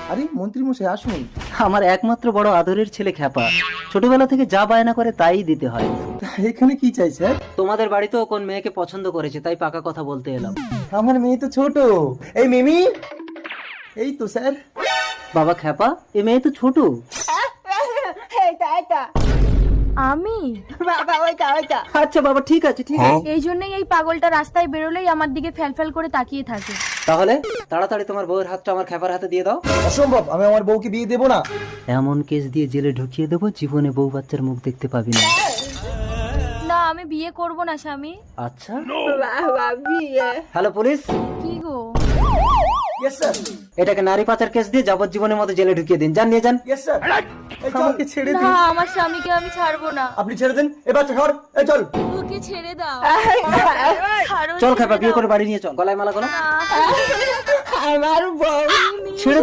আরে মন্ত্রী মশাই আসুন। আমার একমাত্র বড় আদরের ছেলে খ্যাপা, ছোটবেলা থেকে যা বায়না করে তাই দিতে হয়। এখানে কি চাই স্যার? তোমাদের বাড়িতেও কোন মেয়েকে পছন্দ করেছে, তাই পাকা কথা বলতে এলাম। আমার মেয়ে তো ছোট। এই মিমি, এই তো স্যার। বাবা খ্যাপা, এ মেয়ে তো ছোট। আমি আচ্ছা বাবা, ঠিক আছে ঠিক আছে। এই জন্যই এই পাগলটা রাস্তায় বেরোলেই আমার দিকে ফ্যাল করে তাকিয়ে থাকে। তাহলে তাড়াতাড়ি তোমার বউয়ের হাতটা আমার খ্যাপার হাতে দিয়ে দাও। অসম্ভব, আমি আমার বউকে বিয়ে দেবো না। এমন কেস দিয়ে জেলে ঢুকিয়ে দেবো, জীবনে বউ বাচ্চার মুখ দেখতে পাবি না। না, আমি বিয়ে করব না স্বামী। আচ্ছা, হ্যালো পুলিশ। কি গো? ইয়েস স্যার, এটাকে নারী পাচার কেস দিয়ে যাবজ্জীবনের মতো জেলে ঢুকিয়ে দিন, যান নিয়ে যান। Yes sir. আমাকে ছেড়ে দিন। না, আমার স্বামীকে আমি ছাড়বো না। আপনি ছেড়ে দেন। এ বাচ্চা সর, এই চল। ওকে ছেড়ে দাও। ছাড়ো, চল ছেড়ে খ্যাপা, বিয়ে দাও। করে বাড়ি নিয়ে চল, গলায় মালা গলা। আমার বউ ছেড়ে